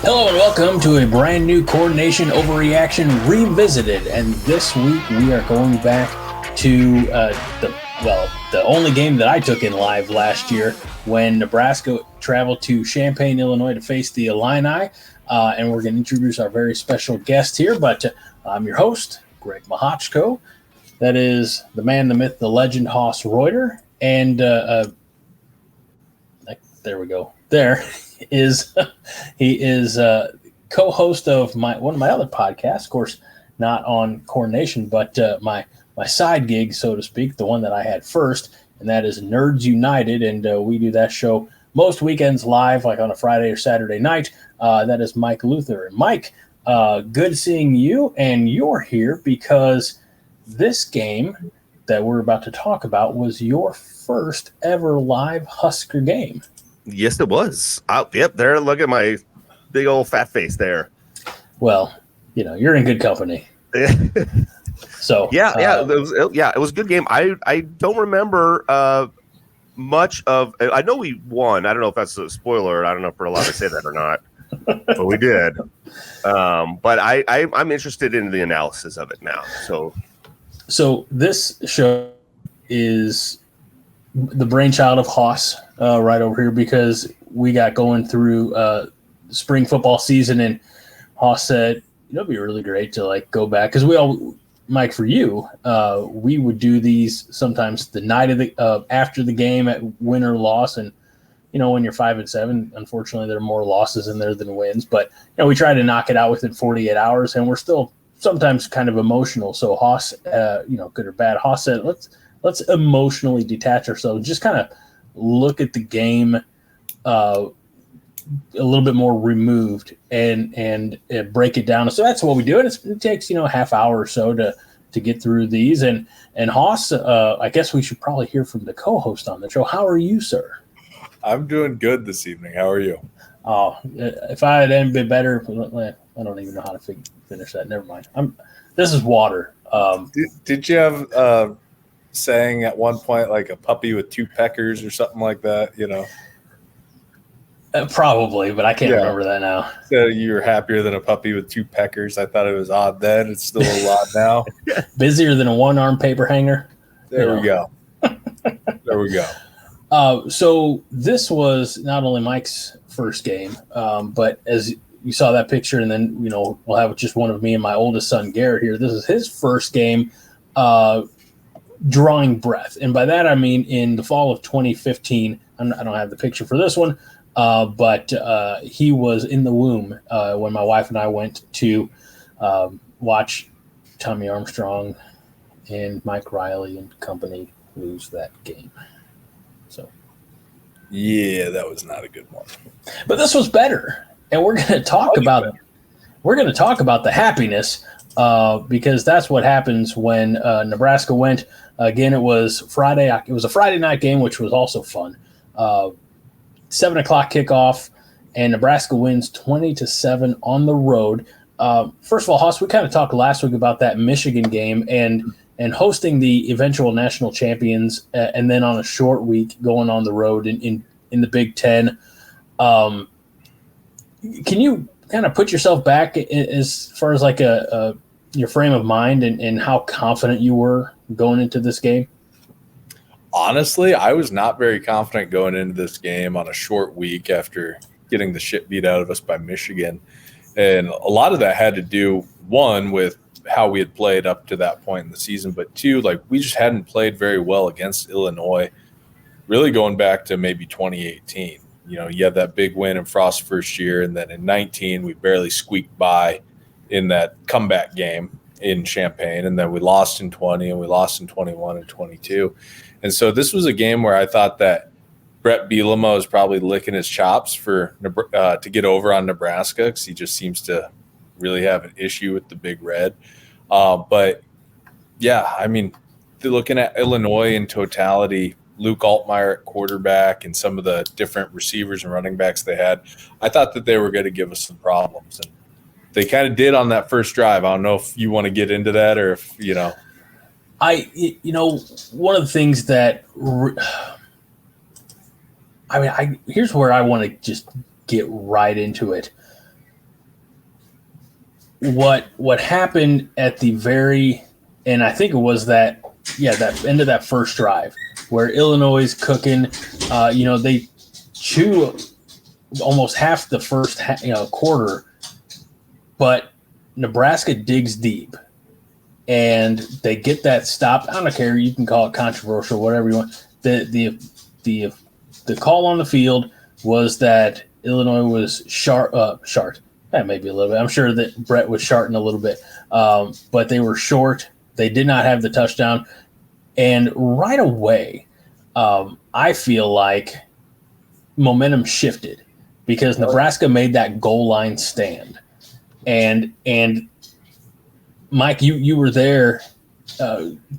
Hello and welcome to a brand new CornNation Overreaction Revisited. And this week we are going back to the only game that I took in live last year when Nebraska traveled to Champaign, Illinois to face the Illini. And we're going to introduce our very special guest here. But I'm your host, Greg Mahochko. That is the man, the myth, the legend, Hoss Reuter. And there we go. He is co-host of one of my other podcasts, of course, not on CornNation, but my side gig, so to speak, the one that I had first, and that is Nerds United, and we do that show most weekends live, like on a Friday or Saturday night. That is Mike Luther. And Mike, good seeing you, and you're here because this game that we're about to talk about was your first ever live Husker game. Yes, it was. Yep, there. Look at my big old fat face there. Well, you're in good company. So it was a good game. I don't remember much of. I know we won. I don't know if that's a spoiler. I don't know if we're allowed to say that or not, but we did. But I'm interested in the analysis of it now. So this show is the brainchild of Hoss right over here because we got going through spring football season, and Hoss said, it'd be really great to go back because Mike, for you, we would do these sometimes the night of the after the game at win or loss, and when you're 5-7, unfortunately there are more losses in there than wins, but we try to knock it out within 48 hours, and we're still sometimes kind of emotional. So Hoss, good or bad, Hoss said, let's emotionally detach ourselves, just kind of look at the game a little bit more removed and break it down. So that's what we do. And it takes, a half hour or so to get through these. And Hoss, I guess we should probably hear from the co-host on the show. How are you, sir? I'm doing good this evening. How are you? Oh, if I had been better, I don't even know how to finish that. Never mind. This is water. Did you have saying at one point like a puppy with two peckers or something like that, Probably, but I can't remember that now. So you're happier than a puppy with two peckers. I thought it was odd then. It's still a lot now. Busier than a one-arm paper hanger. There we go. There we go. So this was not only Mike's first game, but as you saw that picture, and then we'll have just one of me and my oldest son Garrett here. This is his first game drawing breath, and by that I mean in the fall of 2015. I don't have the picture for this one, but he was in the womb when my wife and I went to watch Tommy Armstrong and Mike Riley and company lose that game. So yeah, that was not a good one, but this was better, and we're going to talk about the happiness because that's what happens when Nebraska went. Again, it was Friday. It was a Friday night game, which was also fun. 7 o'clock kickoff, and Nebraska wins 20-7 on the road. First of all, Hoss, we kind of talked last week about that Michigan game and hosting the eventual national champions, and then on a short week going on the road in the Big Ten. Can you kind of put yourself back as far as your frame of mind and how confident you were going into this game? Honestly, I was not very confident going into this game on a short week after getting the shit beat out of us by Michigan. And a lot of that had to do, one, with how we had played up to that point in the season, but two, we just hadn't played very well against Illinois, really going back to maybe 2018. You have that big win in Frost's first year, and then in 19, we barely squeaked by in that comeback game in Champaign, and then we lost in 20, and we lost in 21 and 22. And so this was a game where I thought that Bret Bielema was probably licking his chops to get over on Nebraska because he just seems to really have an issue with the Big Red. But, yeah, I mean, looking at Illinois in totality, Luke Altmaier at quarterback and some of the different receivers and running backs they had, I thought that they were going to give us some problems. And they kind of did on that first drive. I don't know if you want to get into that or if, one of the things that here's where I want to just get right into it. what happened at the very, and I think it was that end of that first drive where Illinois is cooking. They chew almost half the first quarter, but Nebraska digs deep, and they get that stop. I don't care. You can call it controversial, whatever you want. The call on the field was that Illinois was short. That may be a little bit. I'm sure that Bret was sharting a little bit, but they were short. They did not have the touchdown, and right away, I feel like momentum shifted because Nebraska made that goal line stand, and Mike, you were there.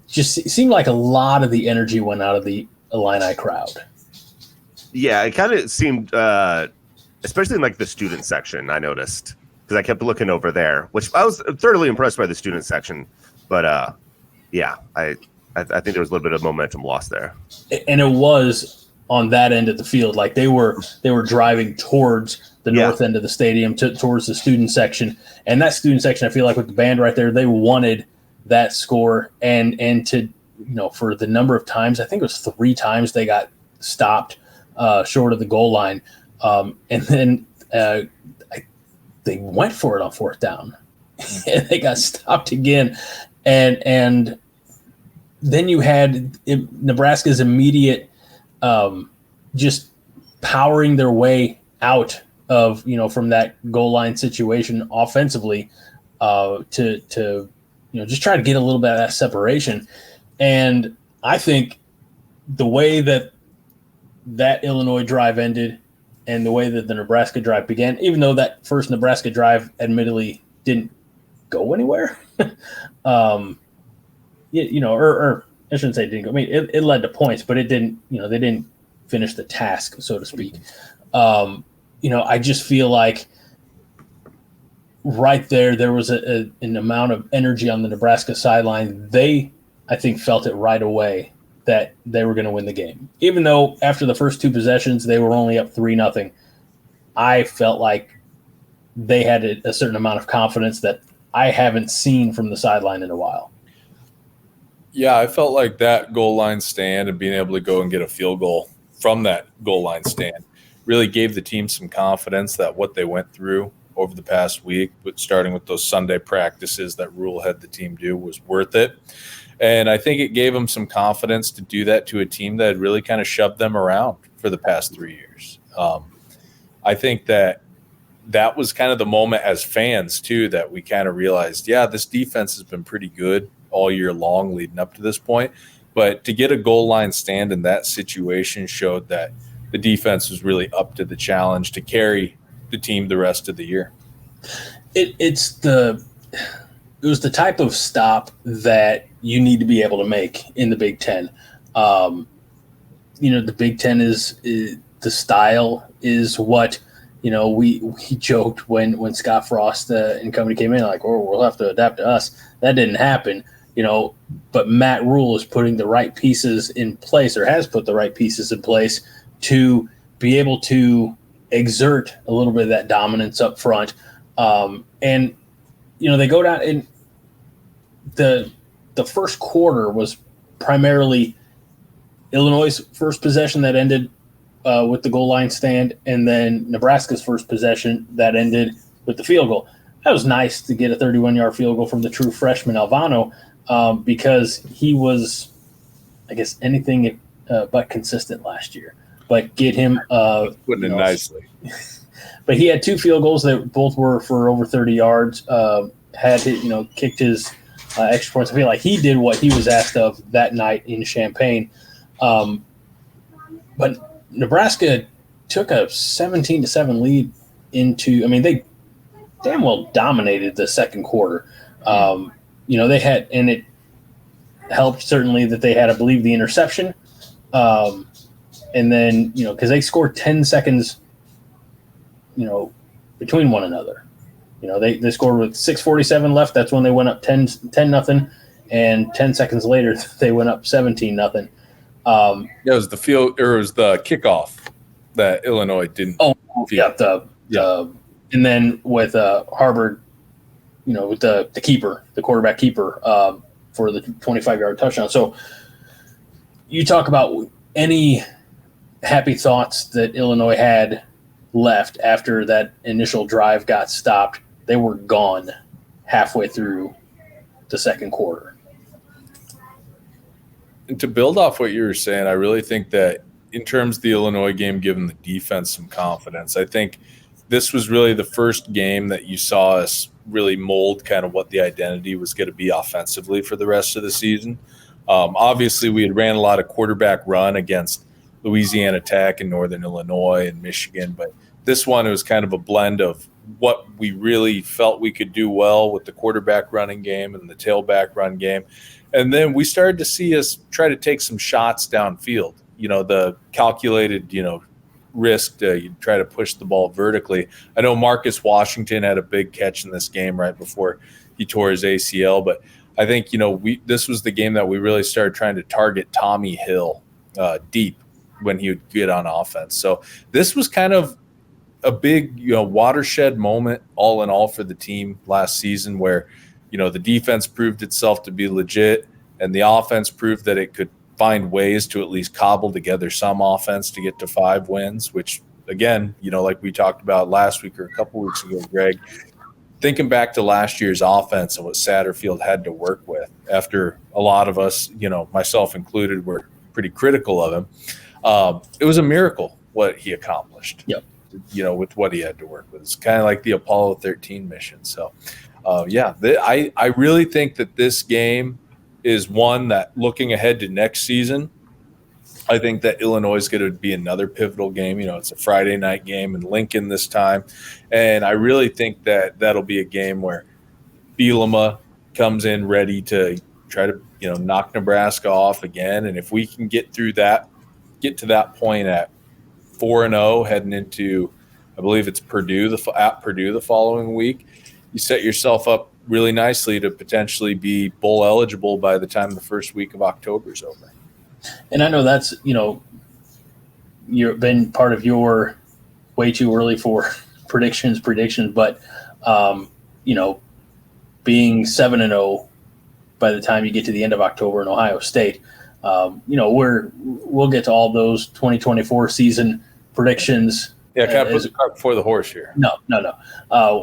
Just it seemed like a lot of the energy went out of the Illini crowd. Yeah, it kind of seemed, especially in like the student section, I noticed because I kept looking over there, which I was thoroughly impressed by the student section. But I think there was a little bit of momentum lost there. And it was on that end of the field, like they were driving towards the north end of the stadium towards the student section, and that student section, I feel like with the band right there, they wanted that score, and to for the number of times, I think it was 3 times they got stopped short of the goal line, and then they went for it on 4th down, and they got stopped again, and then you had Nebraska's immediate just powering their way out of from that goal line situation offensively to just try to get a little bit of that separation. And I think the way that Illinois drive ended and the way that the Nebraska drive began, even though that first Nebraska drive admittedly didn't go anywhere, or I shouldn't say it didn't go. I mean, it led to points, but it didn't, they didn't finish the task, so to speak. I just feel like right there was an amount of energy on the Nebraska sideline. They, I think, felt it right away that they were going to win the game. Even though after the first 2 possessions, they were only up 3-0, I felt like they had a certain amount of confidence that I haven't seen from the sideline in a while. Yeah, I felt like that goal line stand and being able to go and get a field goal from that goal line stand really gave the team some confidence that what they went through over the past week, starting with those Sunday practices that Rule had the team do, was worth it. And I think it gave them some confidence to do that to a team that had really kind of shoved them around for the past 3 years. I think that was kind of the moment as fans, too, that we kind of realized, this defense has been pretty good all year long leading up to this point. But to get a goal line stand in that situation showed that the defense was really up to the challenge to carry the team the rest of the year. It was the type of stop that you need to be able to make in the Big Ten. The Big Ten is the style is what, we joked when Scott Frost and company came in, like, we'll have to adapt to us. That didn't happen, but Matt Rule is putting the right pieces in place, or has put the right pieces in place to be able to exert a little bit of that dominance up front. And they go down in the first quarter was primarily Illinois' first possession that ended with the goal line stand, and then Nebraska's first possession that ended with the field goal. That was nice to get a 31-yard field goal from the true freshman Alvano, because he was, I guess, anything but consistent last year. But get him putting it nicely. But he had 2 field goals that both were for over 30 yards. Kicked his extra points. I feel like he did what he was asked of that night in Champaign. But Nebraska took a 17-7 lead they damn well dominated the second quarter. They had, and it helped certainly that they had, I believe, the interception. And then, because they scored 10 seconds, between one another. They scored with 6:47 left. That's when they went up 10-0, and 10 seconds later they went up 17-0. It was the kickoff that Illinois didn't. Oh, yeah, and then with Harvard with the keeper, the quarterback keeper, for the 25-yard touchdown. So you talk about any happy thoughts that Illinois had left after that initial drive got stopped. They were gone halfway through the second quarter. And to build off what you were saying, I really think that in terms of the Illinois game, giving the defense some confidence, I think this was really the first game that you saw us really mold kind of what the identity was going to be offensively for the rest of the season. Obviously, we had ran a lot of quarterback run against Louisiana Tech and Northern Illinois and Michigan, but this one, it was kind of a blend of what we really felt we could do well with the quarterback running game and the tailback run game. And then we started to see us try to take some shots downfield, the calculated, risk to try to push the ball vertically. I know Marcus Washington had a big catch in this game right before he tore his ACL, but I think, this was the game that we really started trying to target Tommy Hill deep when he would get on offense. So this was kind of a big, watershed moment all in all for the team last season where, the defense proved itself to be legit and the offense proved that it could find ways to at least cobble together some offense to get to 5 wins, which again, like we talked about last week or a couple weeks ago, Greg, thinking back to last year's offense and what Satterfield had to work with after a lot of us, myself included, were pretty critical of him. It was a miracle what he accomplished. Yep. With what he had to work with. It's kind of like the Apollo 13 mission. So, I really think that this game is one that, looking ahead to next season, I think that Illinois is going to be another pivotal game. It's a Friday night game in Lincoln this time. And I really think that that'll be a game where Bielema comes in ready to try to, knock Nebraska off again. And if we can get to that point at 4-0 heading into, I believe it's Purdue the following week, you set yourself up really nicely to potentially be bowl eligible by the time the first week of October is over. And I know that's, you've been part of your way too early for predictions, but, being 7-0 by the time you get to the end of October in Ohio State, we'll get to all those 2024 season predictions. Yeah, can't put the cart before the horse here. No.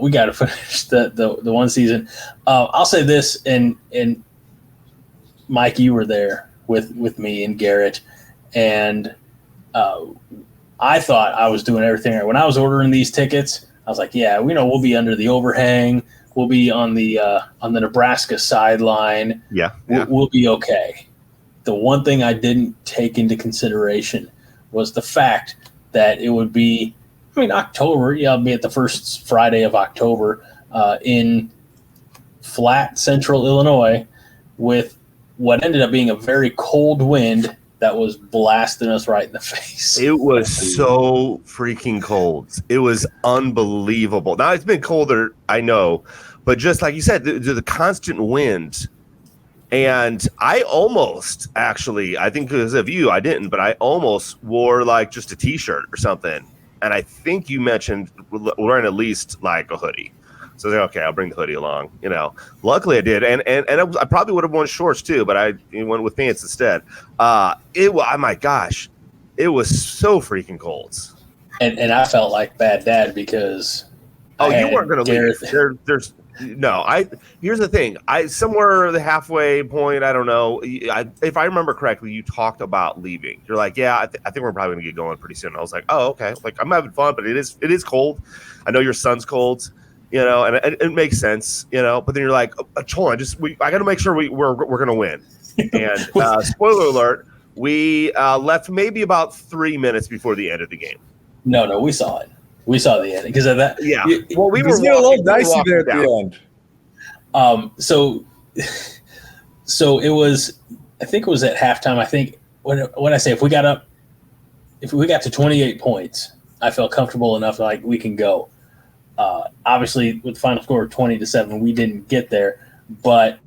We got to finish the one season. I'll say this, and Mike, you were there with me and Garrett, and I thought I was doing everything right. When I was ordering these tickets, I was like, yeah, we'll be under the overhang. We'll be on the Nebraska sideline. Yeah. We'll be okay. The one thing I didn't take into consideration was the fact that it would be, October. Yeah, I'll be at the first Friday of October in flat central Illinois with what ended up being a very cold wind that was blasting us right in the face. It was so freaking cold. It was unbelievable. Now, it's been colder, I know, but just like you said, the constant wind. And I almost, actually, I think because of you, I didn't, but I almost wore like just a T-shirt or something. And I think you mentioned wearing at least like a hoodie. So I was like, okay, I'll bring the hoodie along. Luckily I did, and I probably would have worn shorts too, but I went with pants instead. Oh my gosh, it was so freaking cold. And I felt like bad dad because you weren't going to leave. Here's the thing. Somewhere the halfway point, I don't know. If I remember correctly, you talked about leaving. You're like, yeah, I think we're probably going to get going pretty soon. I was like, oh, okay. Like, I'm having fun, but it is cold. I know your son's cold, and it makes sense, But then you're like, hold on, I got to make sure we're going to win. And spoiler alert, we left maybe about 3 minutes before the end of the game. No, we saw it. We saw the end because of that. Yeah. Well, we were a little dicey there at the end. So it was. I think it was at halftime. I think when I say if we got to 28 points, I felt comfortable enough like we can go. Obviously, with the final score of 20-7, we didn't get there. But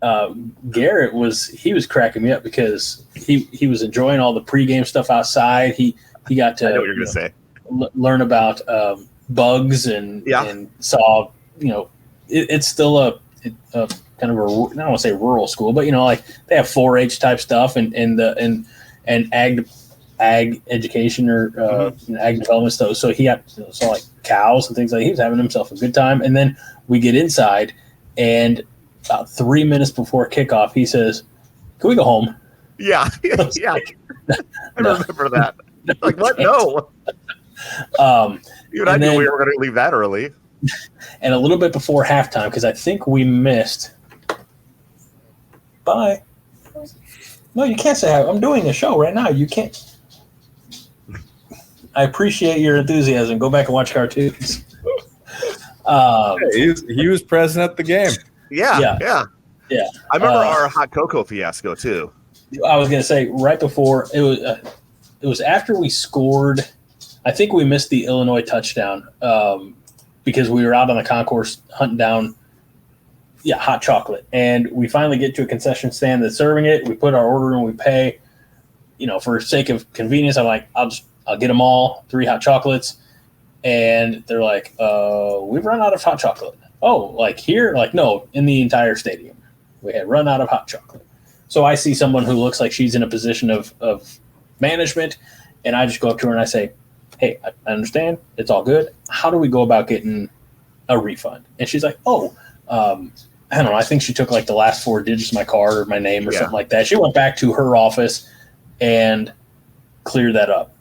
Garrett was cracking me up because he was enjoying all the pregame stuff outside. He got to I know what you're going to say. Learn about bugs and saw it's still kind of a, I don't want to say rural school, but like they have 4-H type stuff and ag education or ag development stuff. So he saw like cows and things like that. He was having himself a good time. And then we get inside, and about 3 minutes before kickoff, he says, "Can we go home?" Yeah, yeah. I remember that. Like, what? No. You and I knew we were going to leave that early. And a little bit before halftime, because I think we missed. Bye. No, you can't say I'm doing a show right now. You can't. I appreciate your enthusiasm. Go back and watch cartoons. He was present at the game. Yeah. I remember our hot cocoa fiasco too. I was going to say right before it was after we scored. I think we missed the Illinois touchdown because we were out on the concourse hunting down hot chocolate, and we finally get to a concession stand that's serving it. We put our order in, we pay. For sake of convenience, I'm like, I'll get them all 3 hot chocolates, and they're like, we've run out of hot chocolate. Oh, like here? Like, no, in the entire stadium. We had run out of hot chocolate. So I see someone who looks like she's in a position of management, and I just go up to her and I say, "Hey, I understand. It's all good. How do we go about getting a refund?" And she's like, "Oh, I don't know. I think she took like the last 4 digits of my card or my name or something like that." She went back to her office and cleared that up.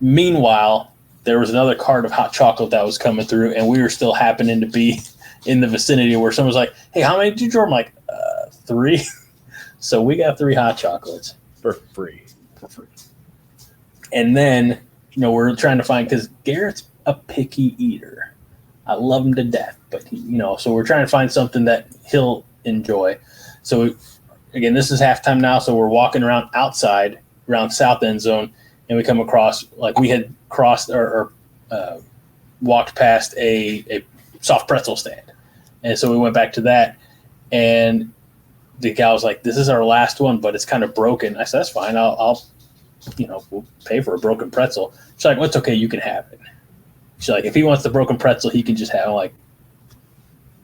Meanwhile, there was another cart of hot chocolate that was coming through, and we were still happening to be in the vicinity where someone was like, "Hey, how many did you draw?" I'm like, 3. So we got 3 hot chocolates for free. And then, we're trying to find, because Garrett's a picky eater. I love him to death, but so we're trying to find something that he'll enjoy. So again, this is halftime now. So we're walking around outside, around south end zone, and we come across, like we had crossed or walked past a soft pretzel stand. And so we went back to that, and the guy was like, "This is our last one, but it's kind of broken." I said, "That's fine. I'll we'll pay for a broken pretzel." She's like, "Well, it's okay. You can have it." She's like, "If he wants the broken pretzel, he can just have it." I'm like,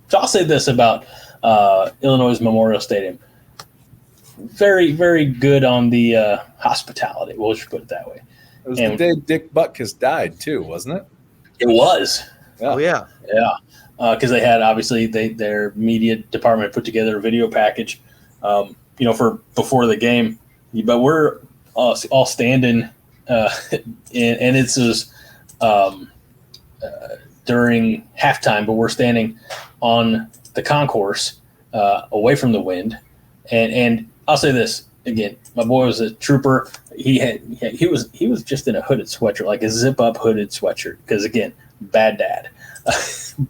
so I'll say this about Illinois' Memorial Stadium. Very, very good on the hospitality. We'll just put it that way. It was the day Dick Butkus died, too, wasn't it? It was. Yeah. Oh, yeah. Yeah. Because they had, obviously, their media department put together a video package, for before the game. But we're all standing, and it's just during halftime, but we're standing on the concourse away from the wind. And I'll say this again, my boy was a trooper. He was just in a hooded sweatshirt, like a zip up hooded sweatshirt. Because again, bad dad.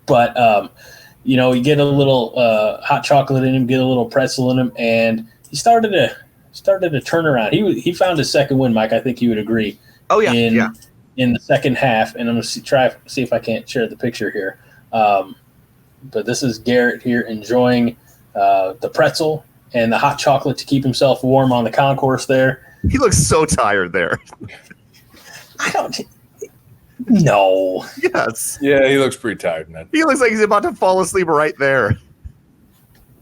But you get a little hot chocolate in him, get a little pretzel in him, and he started to turn around. He found his second win, Mike. I think you would agree. Oh yeah, in the second half, and I'm going to try see if I can't share the picture here. But this is Garrett here enjoying the pretzel and the hot chocolate to keep himself warm on the concourse there. He looks so tired there. I don't. No. Yes. Yeah, he looks pretty tired, man. He looks like he's about to fall asleep right there.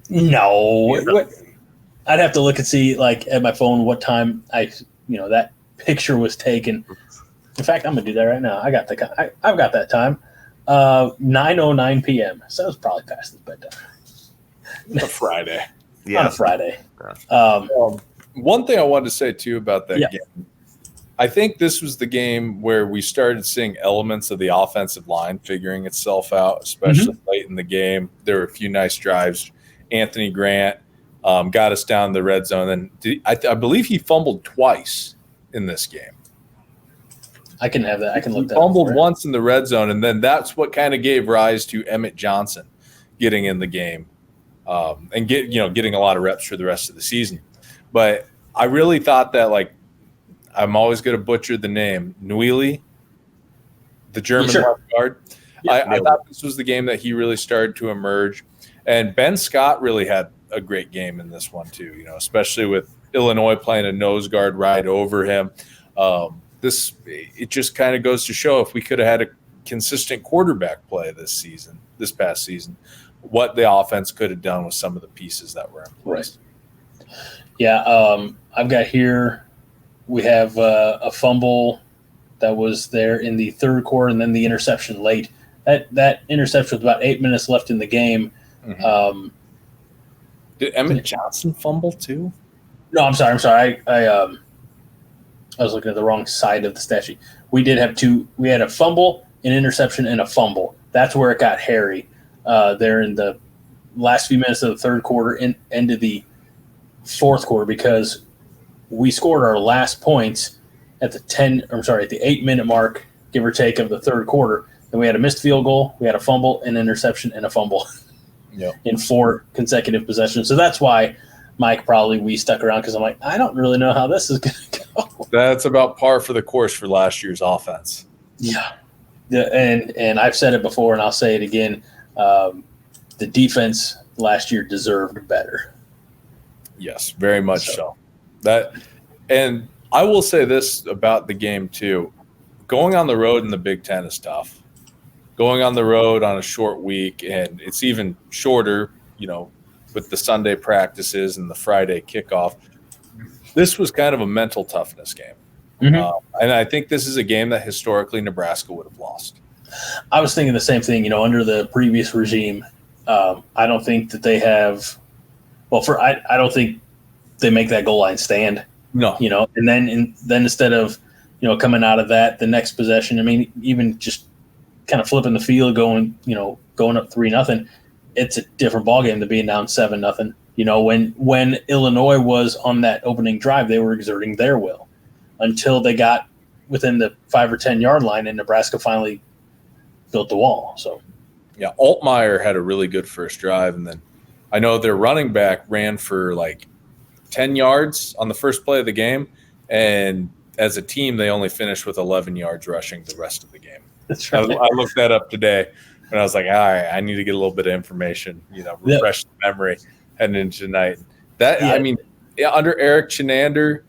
No. What? I'd have to look and see, like, at my phone what time that picture was taken. In fact, I'm gonna do that right now. I've got that time. 9:09 p.m. So it was probably past his bedtime. On a Friday. Yeah. On a Friday. One thing I wanted to say too about that game. I think this was the game where we started seeing elements of the offensive line figuring itself out, especially late in the game. There were a few nice drives. Anthony Grant got us down the red zone, and I believe he fumbled twice in this game. I can have that. I can look he that fumbled up. once in the red zone, and then that's what kind of gave rise to Emmett Johnson getting in the game and getting a lot of reps for the rest of the season. But I really thought that, like, I'm always going to butcher the name, Nuili, the German left guard. Yeah, I thought this was the game that he really started to emerge. And Ben Scott really had a great game in this one too, especially with Illinois playing a nose guard right over him. It just kind of goes to show if we could have had a consistent quarterback play this past season, what the offense could have done with some of the pieces that were in place. Right. Yeah, I've got here, we have a fumble that was there in the third quarter, and then the interception late. That interception with about 8 minutes left in the game. Mm-hmm. Did Emmett Johnson fumble too? No, I'm sorry. I was looking at the wrong side of the stat sheet. We did have two. We had a fumble, an interception, and a fumble. That's where it got hairy there in the last few minutes of the third quarter and into the fourth quarter, because we scored our last points at the 8-minute mark, give or take, of the third quarter. Then we had a missed field goal, we had a fumble, an interception, and a fumble in 4 consecutive possessions. So that's why, Mike, probably we stuck around, because I'm like, I don't really know how this is going to go. That's about par for the course for last year's offense. Yeah. And I've said it before, and I'll say it again. The defense last year deserved better. Yes, very much so. And I will say this about the game too. Going on the road in the Big Ten is tough. Going on the road on a short week, and it's even shorter, with the Sunday practices and the Friday kickoff. This was kind of a mental toughness game. Mm-hmm. And I think this is a game that historically Nebraska would have lost. I was thinking the same thing, under the previous regime. I don't think that they have – I don't think they make that goal line stand. No. And then instead of, coming out of that, the next possession, even just kind of flipping the field, going up 3-0, it's a different ballgame than being down 7-0. When Illinois was on that opening drive, they were exerting their will until they got within the 5 or 10 yard line, and Nebraska finally built the wall. So, yeah, Altmaier had a really good first drive, and then I know their running back ran for like 10 yards on the first play of the game, and as a team, they only finished with 11 yards rushing the rest of the game. That's right. I looked that up today, and I was like, all right, I need to get a little bit of information, refresh the memory heading into tonight. Under Eric Chinander,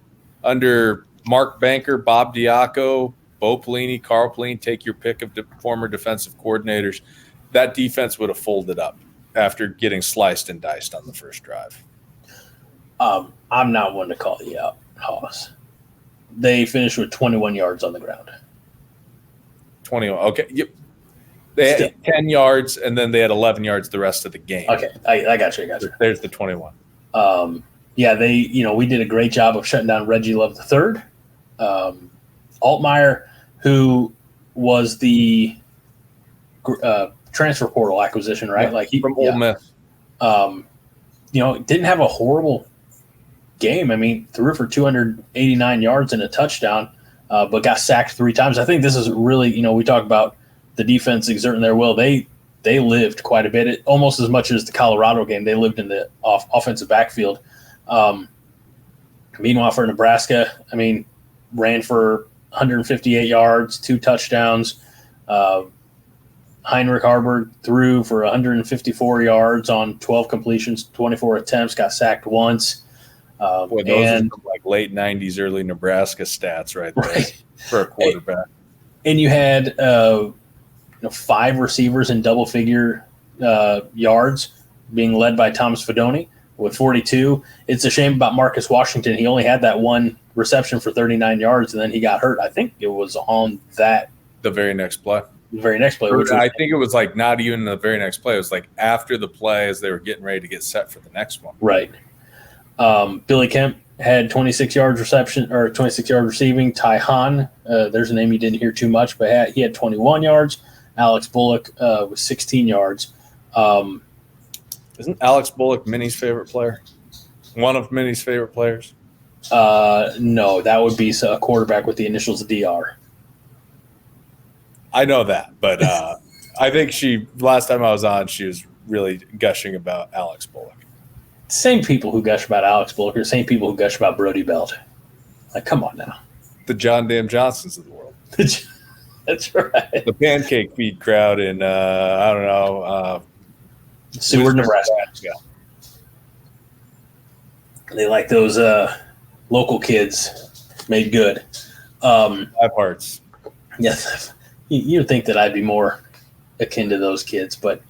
under Mark Banker, Bob Diaco, Bo Pelini, Carl Pelini, take your pick of former defensive coordinators, that defense would have folded up after getting sliced and diced on the first drive. I'm not one to call you out, Hoss. They finished with 21 yards on the ground. 21. Okay. Yep. They had 10 yards, and then they had 11 yards the rest of the game. Okay. I got you. There's the 21. We did a great job of shutting down Reggie Love III. Altmaier, who was the transfer portal acquisition, right? From Ole Miss. Didn't have a horrible game. Threw for 289 yards and a touchdown, but got sacked 3 times. I think this is really, we talk about the defense exerting their will. They lived quite a bit, almost as much as the Colorado game. They lived in the offensive backfield. Meanwhile, for Nebraska, ran for 158 yards, 2 touchdowns. Heinrich Harburg threw for 154 yards on 12 completions, 24 attempts, got sacked once. Those are some, late 90s, early Nebraska stats right there for a quarterback. And you had 5 receivers in double-figure yards being led by Thomas Fedoni with 42. It's a shame about Marcus Washington. He only had that one reception for 39 yards, and then he got hurt. I think it was on the very next play. I think it was not even the very next play. It was after the play as they were getting ready to get set for the next one. Right. Billy Kemp had 26 yards receiving. Ty Hahn, there's a name you didn't hear too much, but he had 21 yards. Alex Bullock with 16 yards. Isn't Alex Bullock Minnie's favorite player? One of Minnie's favorite players? No, that would be a quarterback with the initials DR. I know that, but I think last time I was on, she was really gushing about Alex Bullock. Same people who gush about Alex Bullock are the same people who gush about Brody Belt. Come on now. The John Dam Johnsons of the world. That's right. The pancake feed crowd in, Seward, Nebraska. They like those local kids made good. 5 hearts. Yes. You'd think that I'd be more akin to those kids, but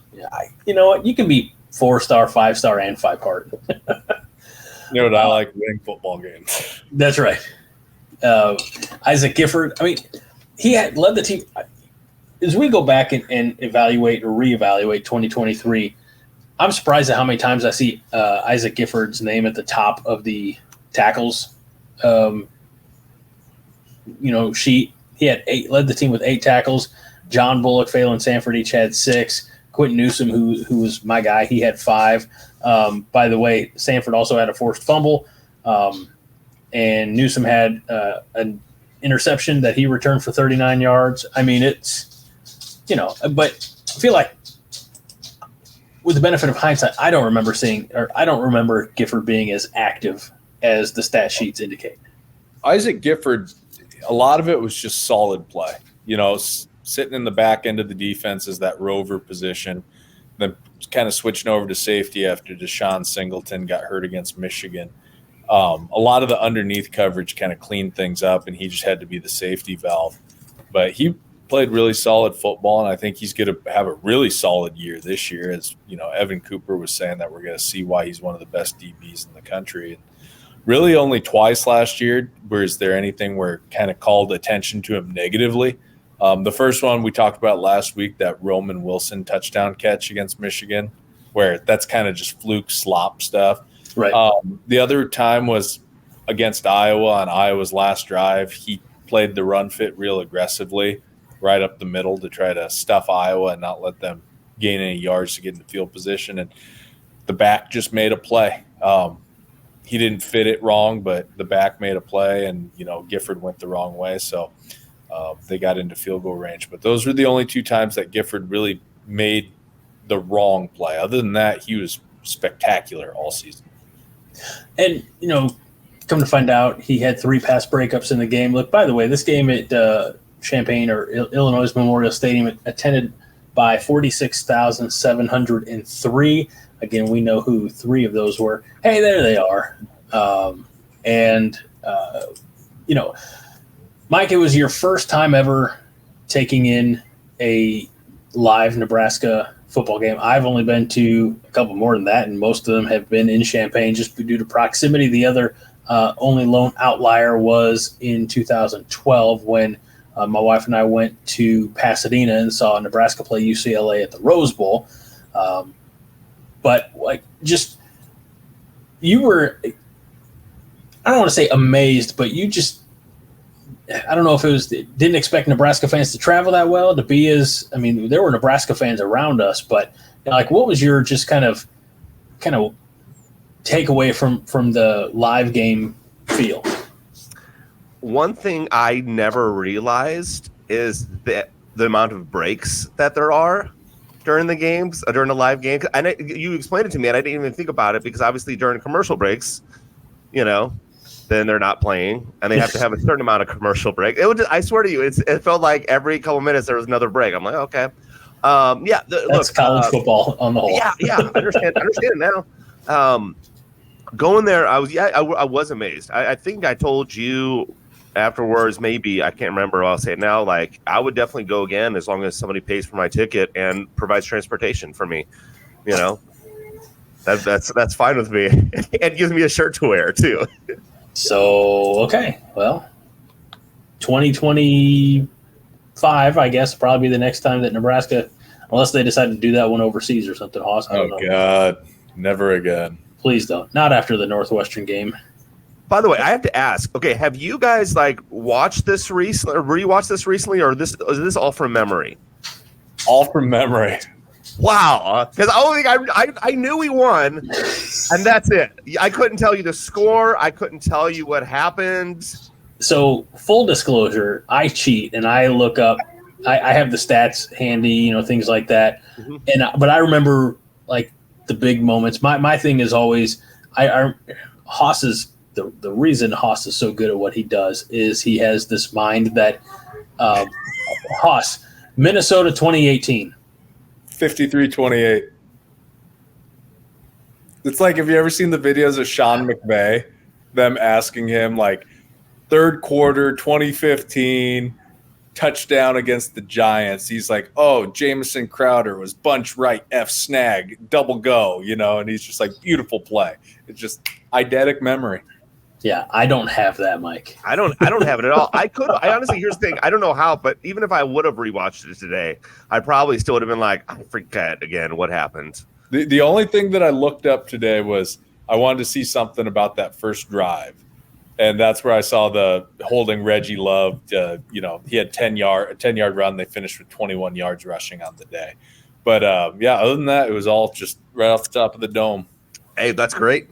You know what? You can be 4-star, 5-star, and 5-part. You know what I like? Winning football games. That's right. Isaac Gifford. I mean, he had led the team. As we go back and evaluate or reevaluate 2023, I'm surprised at how many times I see Isaac Gifford's name at the top of the tackles. Sheet. He had 8, led the team with 8 tackles. John Bullock, Phelan Sanford each had 6. Quentin Newsom, who was my guy, he had 5. By the way, Sanford also had a forced fumble, and Newsom had an interception that he returned for 39 yards. I mean, it's, but I feel like with the benefit of hindsight, I don't remember Gifford being as active as the stat sheets indicate. Isaac Gifford, a lot of it was just solid play. Sitting in the back end of the defense is that rover position, then kind of switching over to safety after Deshaun Singleton got hurt against Michigan. A lot of the underneath coverage kind of cleaned things up, and he just had to be the safety valve. But he played really solid football, and I think he's going to have a really solid year this year. As Evan Cooper was saying that we're going to see why he's one of the best DBs in the country. And really only twice last year was there anything where kind of called attention to him negatively. The first one we talked about last week, that Roman Wilson touchdown catch against Michigan, where that's kind of just fluke slop stuff. Right. The other time was against Iowa on Iowa's last drive. He played the run fit real aggressively right up the middle to try to stuff Iowa and not let them gain any yards to get into field position. And the back just made a play. He didn't fit it wrong, but the back made a play, and, Gifford went the wrong way. So they got into field goal range. But those were the only 2 times that Gifford really made the wrong play. Other than that, he was spectacular all season. And, come to find out, he had 3 pass breakups in the game. Look, by the way, this game at Champaign or Illinois Memorial Stadium attended by 46,703. Again, we know who 3 of those were. Hey, there they are. Mike, it was your first time ever taking in a live Nebraska football game. I've only been to a couple more than that, and most of them have been in Champaign just due to proximity. The other only lone outlier was in 2012 when my wife and I went to Pasadena and saw Nebraska play UCLA at the Rose Bowl. But you were, I don't want to say amazed, but you just, I don't know if it was, didn't expect Nebraska fans to travel that well, to be there were Nebraska fans around us, but what was your just kind of takeaway from the live game feel? One thing I never realized is that the amount of breaks that there are during the games, during the live game. And you explained it to me, and I didn't even think about it because obviously during commercial breaks, then they're not playing, and they have to have a certain amount of commercial break. I swear to you, it felt like every couple minutes there was another break. I'm like, okay, that's college football on the whole. Yeah, understand now. Going there, I was amazed. I think I told you afterwards, maybe I can't remember. I'll say it now. Like, I would definitely go again as long as somebody pays for my ticket and provides transportation for me. That's fine with me, and gives me a shirt to wear too. So, okay, well, 2025, I guess, probably the next time that Nebraska, unless they decide to do that one overseas or something, Hoss. I don't know. God, never again. Please don't. Not after the Northwestern game. By the way, I have to ask, okay, have you guys watched this recently, or rewatched this recently, or is this all from memory? All from memory. Wow, because I knew we won, and that's it. I couldn't tell you the score. I couldn't tell you what happened. So, full disclosure, I cheat and I look up. I have the stats handy, things like that. Mm-hmm. But I remember the big moments. My thing is always Haas is the reason Haas is so good at what he does is he has this mind that Haas, Minnesota 2018. 53-28. It's like, have you ever seen the videos of Sean McVay, them asking him third quarter 2015, touchdown against the Giants, he's like, oh, Jamison Crowder was bunch right, F snag, double go, and he's just like, beautiful play. It's just eidetic memory. Yeah, I don't have that, Mike. I don't have it at all. I honestly, here's the thing. I don't know how, but even if I would have rewatched it today, I probably still would have been like, I forget again what happened. The only thing that I looked up today was I wanted to see something about that first drive. And that's where I saw the holding Reggie Love. He had a 10-yard run. They finished with 21 yards rushing on the day. But, other than that, it was all just right off the top of the dome. Hey, that's great.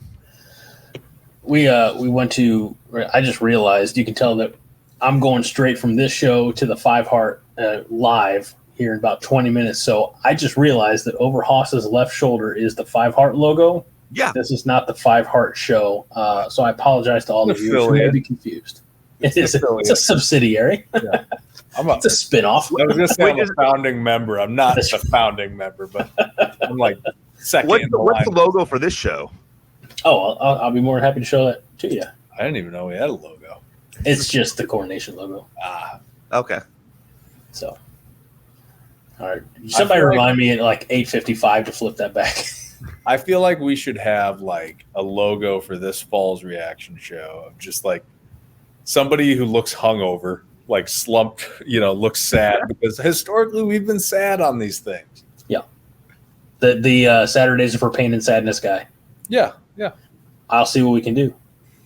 We went to – I just realized you can tell that I'm going straight from this show to the Five Heart live here in about 20 minutes. So I just realized that over Haas's left shoulder is the Five Heart logo. Yeah. This is not the Five Heart show. So I apologize to all of you who may be confused. It's a subsidiary. Yeah. It's a spinoff. I was going to say I'm a founding member. I'm not the founding member, but I'm like second in the line. What's the logo for this show? Oh, I'll be more than happy to show that to you. I didn't even know we had a logo. It's just the CornNation logo. Okay. So, all right. Somebody remind me at like 8:55 to flip that back. I feel like we should have like a logo for this fall's reaction show of just like somebody who looks hungover, like slumped, looks sad, because historically we've been sad on these things. Yeah. The Saturdays are for pain and sadness guy. Yeah. I'll see what we can do.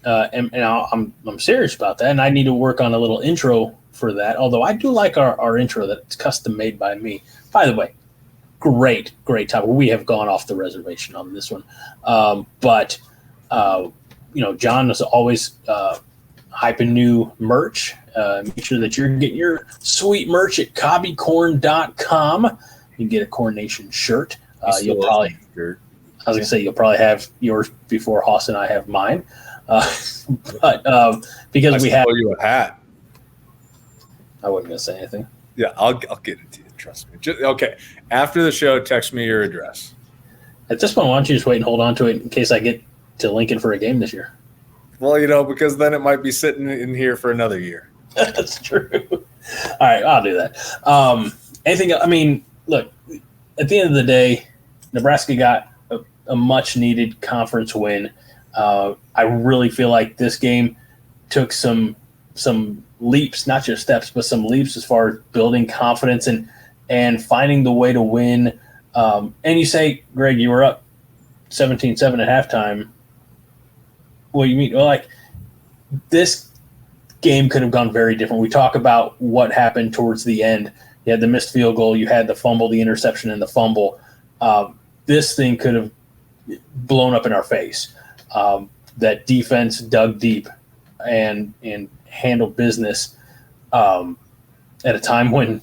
And I'm serious about that. And I need to work on a little intro for that. Although I do like our intro that's custom made by me. By the way, great topic. We have gone off the reservation on this one. But John is always hyping new merch. Make sure that you're getting your sweet merch at cobbycorn.com. You can get a CornNation shirt. You'll probably have yours before Haas and I have mine. But because we have you a hat. I wasn't going to say anything. Yeah, I'll get it to you. Trust me. Okay. After the show, text me your address. At this point, why don't you just wait and hold on to it in case I get to Lincoln for a game this year? Well, because then it might be sitting in here for another year. That's true. All right, I'll do that. Look, at the end of the day, Nebraska got a much-needed conference win. I really feel like this game took some leaps, not just steps, but some leaps as far as building confidence and finding the way to win. And you say, Greg, you were up 17-7 at halftime. What do you mean? Well, like, this game could have gone very different. We talk about what happened towards the end. You had the missed field goal. You had the fumble, the interception, and the fumble. This thing could have blown up in our face. That defense dug deep and handled business at a time when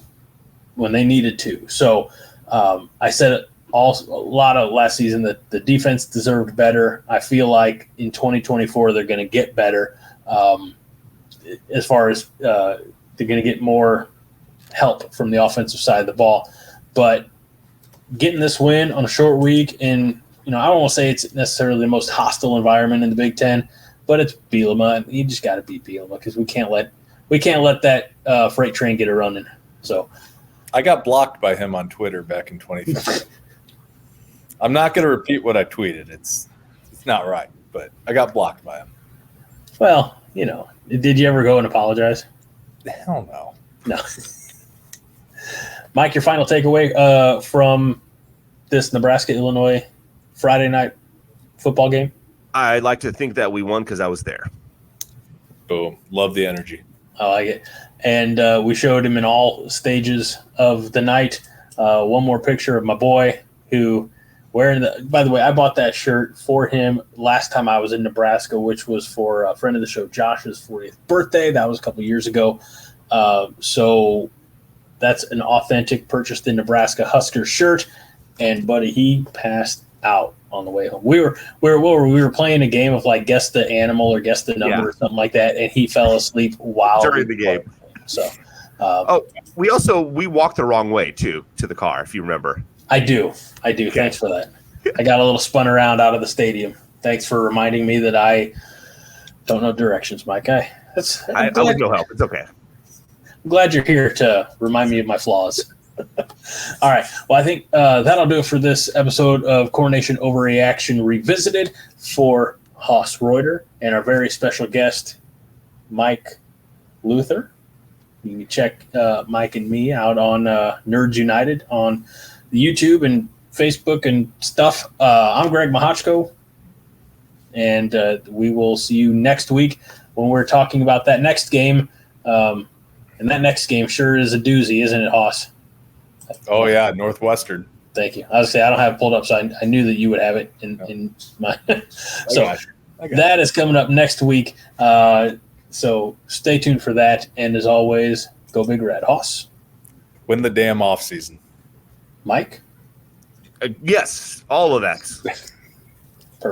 they needed to. So I said a lot of last season that the defense deserved better. I feel like in 2024 they're going to get better as far as they're going to get more help from the offensive side of the ball. But getting this win on a short week in, I don't want to say it's necessarily the most hostile environment in the Big Ten, but it's Bielema. You just got to beat Bielema because we can't let that freight train get a running. So I got blocked by him on Twitter back in 2015. I'm not going to repeat what I tweeted. It's not right, but I got blocked by him. Well, did you ever go and apologize? Hell no. No. Mike, your final takeaway from this Nebraska-Illinois Friday night football game? I like to think that we won because I was there. Boom. Love the energy. I like it. And we showed him in all stages of the night. One more picture of my boy who wearing by the way, I bought that shirt for him last time I was in Nebraska, which was for a friend of the show, Josh's 40th birthday. That was a couple years ago. So that's an authentic purchased in Nebraska Husker shirt. And buddy, he passed out on the way home. We were playing a game of like guess the animal or guess the number or something like that, and he fell asleep while during the game. So, we walked the wrong way too to the car, if you remember. I do. Okay. Thanks for that. I got a little spun around out of the stadium. Thanks for reminding me that I don't know directions, Mike. I was no help. It's okay. glad you're here to remind me of my flaws. All right. Well, I think that'll do it for this episode of CornNation Overreaction Revisited for Haas Reuter and our very special guest, Mike Luther. You can check Mike and me out on Nerds United on the YouTube and Facebook and stuff. I'm Greg Mahochko, and we will see you next week when we're talking about that next game. And that next game sure is a doozy, isn't it, Haas? Oh, yeah, Northwestern. Thank you. I was say I don't have it pulled up, so I knew that you would have it in my. So that is coming up next week. So stay tuned for that. And as always, go Big Red. Haas. Win the damn off season. Mike? Yes, all of that.